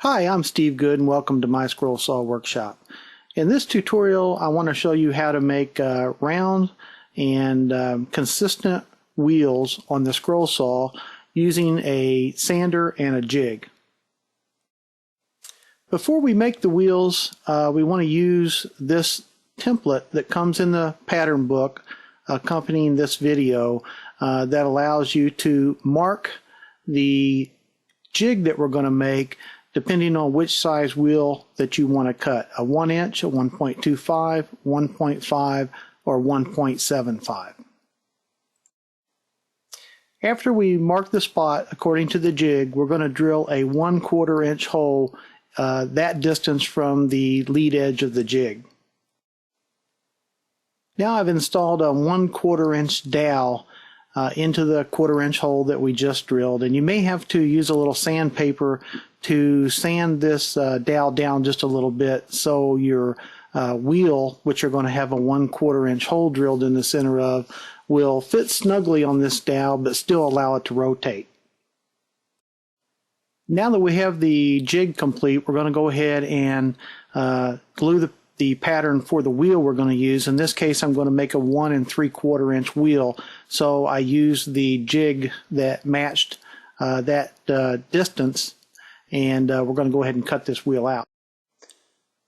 Hi, I'm Steve Good and welcome to my Scroll Saw Workshop. In this tutorial I want to show you how to make round and consistent wheels on the scroll saw using a sander and a jig. Before we make the wheels, we want to use this template that comes in the pattern book accompanying this video that allows you to mark the jig that we're going to make depending on which size wheel that you want to cut, a 1 inch, a 1.25, 1.5, or 1.75. After we mark the spot according to the jig, we're going to drill a 1/4 inch hole that distance from the lead edge of the jig. Now I've installed a 1/4 inch dowel into the 1/4 inch hole that we just drilled, and you may have to use a little sandpaper to sand this dowel down just a little bit so your wheel, which you're going to have a 1/4 inch hole drilled in the center of, will fit snugly on this dowel but still allow it to rotate. Now that we have the jig complete, we're going to go ahead and glue the pattern for the wheel we're going to use. In this case, I'm going to make a 1 3/4 inch wheel, so I used the jig that matched that distance, and we're going to go ahead and cut this wheel out.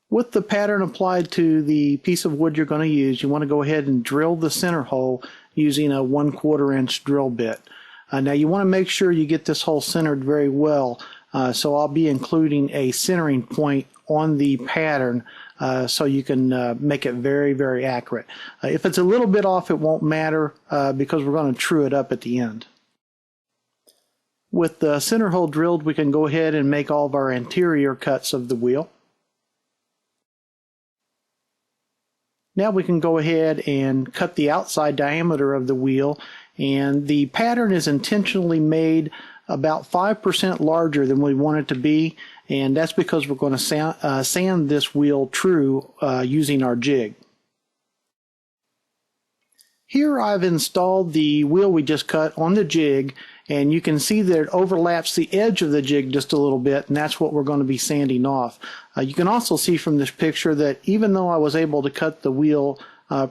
With the pattern applied to the piece of wood you're going to use, you want to go ahead and drill the center hole using a 1/4 inch drill bit. Now you want to make sure you get this hole centered very well, so I'll be including a centering point on the pattern so you can make it very accurate. If it's a little bit off, it won't matter because we're going to true it up at the end. With the center hole drilled, we can go ahead and make all of our interior cuts of the wheel. Now we can go ahead and cut the outside diameter of the wheel, and the pattern is intentionally made about 5% larger than we want it to be, and that's because we're going to sand this wheel true using our jig. Here I've installed the wheel we just cut on the jig, and you can see that it overlaps the edge of the jig just a little bit, and that's what we're going to be sanding off. You can also see from this picture that even though I was able to cut the wheel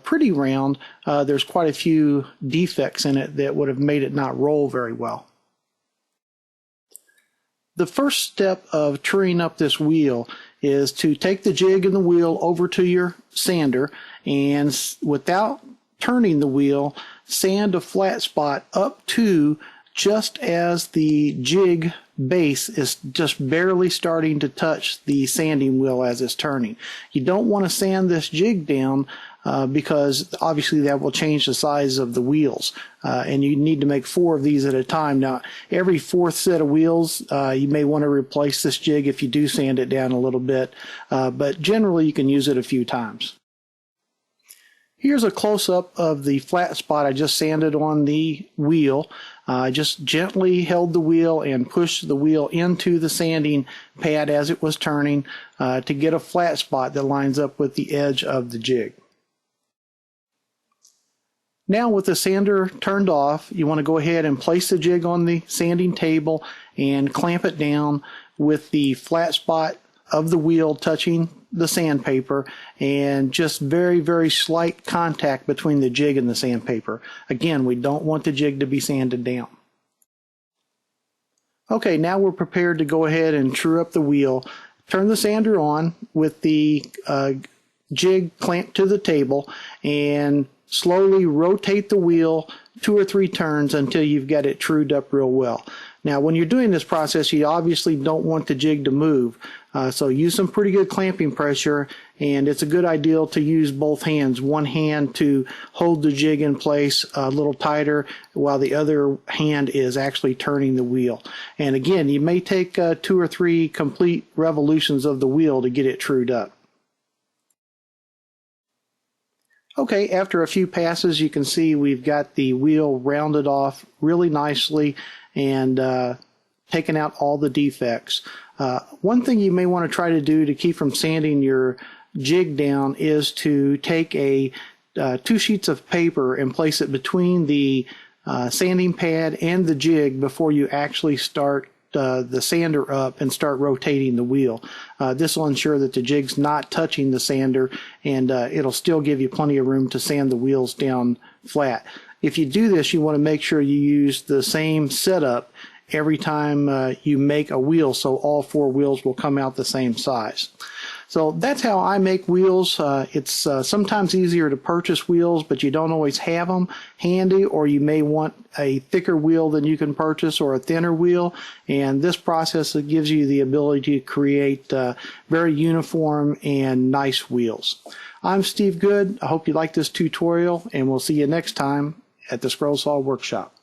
pretty round, there's quite a few defects in it that would have made it not roll very well. The first step of truing up this wheel is to take the jig and the wheel over to your sander, and without turning the wheel, sand a flat spot up to just as the jig base is just barely starting to touch the sanding wheel as it's turning. You don't want to sand this jig down because obviously that will change the size of the wheels, and you need to make 4 of these at a time. Now every 4th set of wheels you may want to replace this jig if you do sand it down a little bit, but generally you can use it a few times. Here's a close-up of the flat spot I just sanded on the wheel. I just gently held the wheel and pushed the wheel into the sanding pad as it was turning to get a flat spot that lines up with the edge of the jig. Now with the sander turned off, you want to go ahead and place the jig on the sanding table and clamp it down with the flat spot of the wheel touching the sandpaper, and just very slight contact between the jig and the sandpaper. Again, we don't want the jig to be sanded down. Okay, now we're prepared to go ahead and true up the wheel. Turn the sander on with the jig clamped to the table, and slowly rotate the wheel 2 or 3 turns until you've got it trued up real well. Now when you're doing this process, you obviously don't want the jig to move, so use some pretty good clamping pressure, and it's a good idea to use both hands. One hand to hold the jig in place a little tighter while the other hand is actually turning the wheel. And again, you may take 2 or 3 complete revolutions of the wheel to get it trued up. Okay, after a few passes you can see we've got the wheel rounded off really nicely and taken out all the defects. One thing you may want to try to do to keep from sanding your jig down is to take 2 sheets of paper and place it between the sanding pad and the jig before you actually start the sander up and start rotating the wheel. This will ensure that the jig's not touching the sander, and it'll still give you plenty of room to sand the wheels down flat. If you do this, you want to make sure you use the same setup every time you make a wheel, so all 4 wheels will come out the same size. So that's how I make wheels. It's sometimes easier to purchase wheels, but you don't always have them handy, or you may want a thicker wheel than you can purchase or a thinner wheel. And this process gives you the ability to create very uniform and nice wheels. I'm Steve Good. I hope you like this tutorial, and we'll see you next time at the Scroll Saw Workshop.